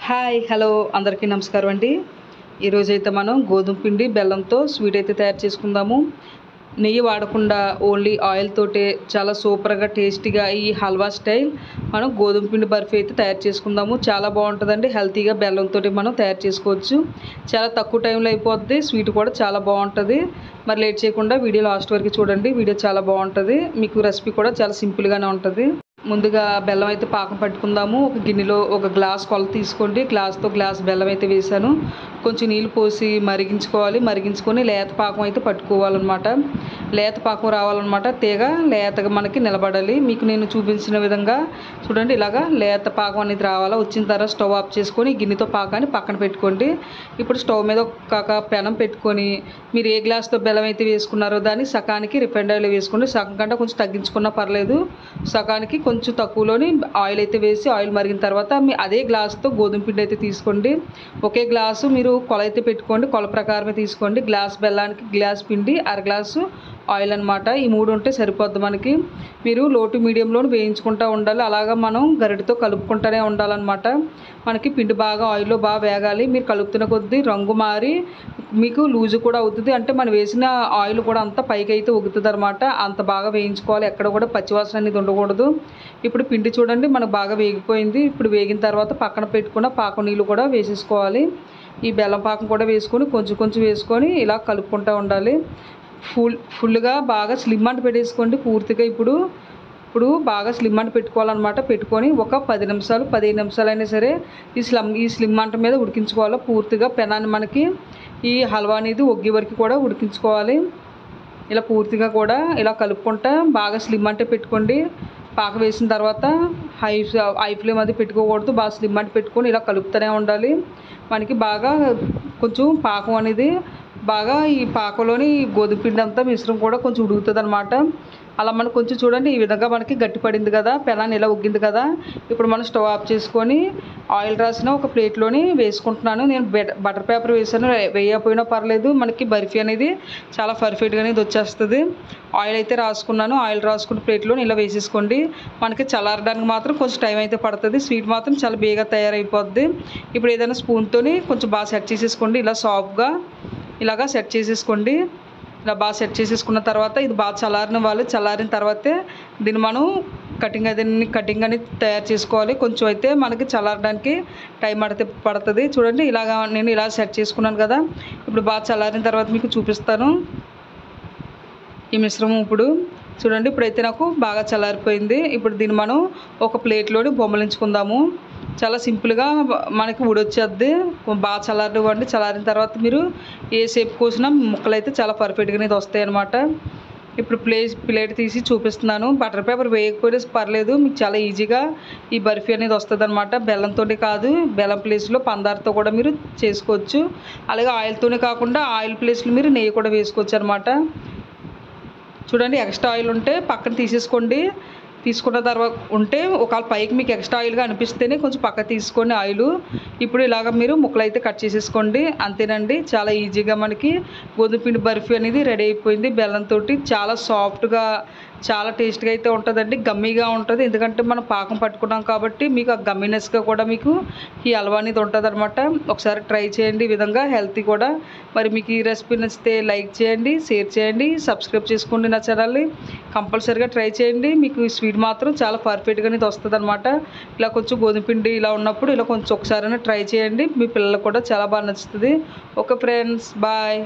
Hi hello అందరికీ నమస్కారం అండి. ఈరోజైతే మనం గోధుమ పిండి బెల్లంతో స్వీట్ అయితే తయారు చేసుకుందాము. నెయ్యి వాడకుండా ఓన్లీ ఆయిల్ తోటే చాలా సూపర్గా టేస్టీగా ఈ హల్వా స్టైల్ మనం గోధుమ పిండి బర్ఫీ అయితే తయారు చేసుకుందాము. చాలా బాగుంటుందండి. హెల్తీగా బెల్లంతో మనం తయారు చేసుకోవచ్చు. చాలా తక్కువ టైంలో అయిపోద్ది. స్వీట్ కూడా చాలా బాగుంటుంది. మరి లేట్ చేయకుండా వీడియో లాస్ట్ వరకు చూడండి. వీడియో చాలా బాగుంటుంది. మీకు రెసిపీ కూడా చాలా సింపుల్గానే ఉంటుంది. ముందుగా బెల్లం అయితే పాకం పట్టుకుందాము. ఒక గిన్నెలో ఒక గ్లాస్ కొలత తీసుకోండి. గ్లాస్తో గ్లాస్ బెల్లం అయితే వేసాను. కొంచెం నీళ్ళు పోసి మరిగించుకోవాలి. మరిగించుకొని లేత పాకం అయితే పట్టుకోవాలన్నమాట. లేత పాకం రావాలన్నమాట. తీగ లేతగా మనకి నిలబడాలి. మీకు నేను చూపించిన విధంగా చూడండి. ఇలాగా లేత పాకం అనేది రావాలా. వచ్చిన తర్వాత స్టవ్ ఆఫ్ చేసుకొని గిన్నెతో పాకాన్ని పక్కన పెట్టుకోండి. ఇప్పుడు స్టవ్ మీద ఒక పెనం పెట్టుకొని మీరు ఏ గ్లాస్తో బెల్లం అయితే వేసుకున్నారో దాన్ని సగానికి రిఫైండ్ ఆయిల్ వేసుకోండి. సగం కంటే కొంచెం తగ్గించుకున్నా పర్లేదు. సగానికి కొంచెం తక్కువలోని ఆయిల్ అయితే వేసి ఆయిల్ మరిగిన తర్వాత మీ అదే గ్లాస్తో గోధుమ పిండి అయితే తీసుకోండి. ఒకే గ్లాసు మీరు కొల అయితే పెట్టుకోండి. కొల ప్రకారమే తీసుకోండి. గ్లాస్ బెల్లానికి గ్లాస్ పిండి, అర గ్లాసు ఆయిల్ అనమాట. ఈ మూడు ఉంటే సరిపోద్ది మనకి. మీరు లో టు మీడియంలో వేయించుకుంటూ ఉండాలి. అలాగా మనం గరిటతో కలుపుకుంటూనే ఉండాలన్నమాట. మనకి పిండి బాగా ఆయిల్లో బాగా వేగాలి. మీరు కలుపుతున్న కొద్దీ రంగు మారి మీకు లూజు కూడా అవుతుంది. అంటే మనం వేసిన ఆయిల్ కూడా అంతా పైకి అయితే ఉగుతుంది అనమాట. అంత బాగా వేయించుకోవాలి. ఎక్కడ కూడా పచ్చివాసన అనేది ఉండకూడదు. ఇప్పుడు పిండి చూడండి మనకు బాగా వేగిపోయింది. ఇప్పుడు వేగిన తర్వాత పక్కన పెట్టుకున్న పాకం నీళ్ళు కూడా వేసేసుకోవాలి. ఈ బెల్లం పాకం కూడా వేసుకొని కొంచెం కొంచెం వేసుకొని ఇలా కలుపుకుంటూ ఉండాలి. ఫుల్గా బాగా స్లిమ్ అంట పెట్టేసుకోండి. పూర్తిగా ఇప్పుడు బాగా స్లిమ్ అంట పెట్టుకోవాలన్నమాట. పెట్టుకొని ఒక 10 నిమిషాలు 15 నిమిషాలు అయినా సరే ఈ స్లిమ్ మంట మీద ఉడికించుకోవాలి. పూర్తిగా పెనాన్ని మనకి ఈ హల్వా అనేది ఒగ్గి వరకు కూడా ఉడికించుకోవాలి. ఇలా పూర్తిగా కూడా ఇలా కలుపుకుంటా బాగా స్లిమ్ అంటే పెట్టుకోండి. పాక వేసిన తర్వాత హై ఫ్లేమ్ అది పెట్టుకోకూడదు. బాగా స్లిమ్ అంటే పెట్టుకొని ఇలా కలుపుతూనే ఉండాలి. మనకి బాగా కొంచెం పాకం అనేది బాగా ఈ పాకంలోని గోధుమ పిండి అంతా మిశ్రమం కూడా కొంచెం ఉడుకుతుంది అనమాట. అలా మనకు కొంచెం చూడండి ఈ విధంగా మనకి గట్టి పడింది కదా, పెనాన్ని ఇలా ఉగ్గింది కదా. ఇప్పుడు మనం స్టవ్ ఆఫ్ చేసుకొని ఆయిల్ రాసిన ఒక ప్లేట్లోని వేసుకుంటున్నాను. నేను బటర్ పేపర్ వేసాను. వేయకపోయినా పర్లేదు. మనకి బర్ఫీ అనేది చాలా పర్ఫెక్ట్గా అనేది వచ్చేస్తుంది. ఆయిల్ అయితే రాసుకున్నాను. ఆయిల్ రాసుకున్న ప్లేట్లోని ఇలా వేసేసుకోండి. మనకి చల్లారడానికి మాత్రం కొంచెం టైం అయితే పడుతుంది. స్వీట్ మాత్రం చాలా బేగా తయారైపోద్ది. ఇప్పుడు ఏదైనా స్పూన్తోని కొంచెం బాగా సెట్ చేసేసుకోండి. ఇలా సాఫ్ట్గా ఇలాగా సెట్ చేసేసుకోండి. ఇలా బాగా సెట్ చేసేసుకున్న తర్వాత ఇది బాగా చల్లారిన తర్వాతే దీన్ని మనం కటింగ్ అనేది తయారు చేసుకోవాలి. కొంచెం అయితే మనకి చల్లారడానికి టైం పడుతుంది. చూడండి ఇలాగా నేను ఇలా సెట్ చేసుకున్నాను కదా. ఇప్పుడు బాగా చల్లారిన తర్వాత మీకు చూపిస్తాను ఈ మిశ్రమం. ఇప్పుడు చూడండి ఇప్పుడైతే నాకు బాగా చల్లారిపోయింది. ఇప్పుడు దీన్ని మనం ఒక ప్లేట్లోని బొమ్మలించుకుందాము. చాలా సింపుల్గా మనకి ఊడొచ్చేద్ది. బాగా చల్లారివ్వండి. చల్లారిన తర్వాత మీరు ఏ షేప్ కోసినా ముక్కలు అయితే చాలా పర్ఫెక్ట్గా అనేది వస్తాయి అన్నమాట. ఇప్పుడు ప్లేట్ తీసి చూపిస్తున్నాను. బటర్ పేపర్ వేయకపోయినా పర్లేదు. మీకు చాలా ఈజీగా ఈ బర్ఫీ అనేది వస్తుంది అనమాట. బెల్లంతో కాదు, బెల్లం ప్లేస్లో పందార్తో కూడా మీరు చేసుకోవచ్చు. అలాగే ఆయిల్తోనే కాకుండా ఆయిల్ ప్లేస్లో మీరు నెయ్యి కూడా వేసుకోవచ్చు అనమాట. చూడండి ఎక్స్ట్రా ఆయిల్ ఉంటే పక్కన తీసేసుకోండి. తీసుకున్న తర్వాత ఉంటే ఒకవేళ పైకి మీకు ఎక్స్ట్రా ఆయిల్గా అనిపిస్తేనే కొంచెం పక్క తీసుకొని ఆయిల్. ఇప్పుడు ఇలాగ మీరు ముక్కలు అయితే కట్ చేసేసుకోండి. అంతేనండి. చాలా ఈజీగా మనకి గోధుమ పిండి బర్ఫీ అనేది రెడీ అయిపోయింది. బెల్లంతో చాలా సాఫ్ట్గా చాలా టేస్ట్గా అయితే ఉంటుందండి. గమ్మీగా ఉంటుంది. ఎందుకంటే మనం పాకం పట్టుకున్నాం కాబట్టి మీకు ఆ గమ్మీనెస్గా కూడా మీకు ఈ హల్వా అనేది ఉంటుంది అనమాట. ఒకసారి ట్రై చేయండి ఈ విధంగా. హెల్తీ కూడా. మరి మీకు ఈ రెసిపీ నచ్చితే లైక్ చేయండి, షేర్ చేయండి, సబ్స్క్రైబ్ చేసుకోండి నా ఛానల్ని. కంపల్సరీగా ట్రై చేయండి. మీకు ఈ స్వీట్ మాత్రం చాలా పర్ఫెక్ట్గా అనేది వస్తుంది అనమాట. ఇలా కొంచెం గోధుమ పిండి ఇలా ఉన్నప్పుడు ఇలా కొంచెం ఒకసారైనా ట్రై చేయండి. మీ పిల్లలకు కూడా చాలా బాగా నచ్చుతుంది. Okay friends, bye.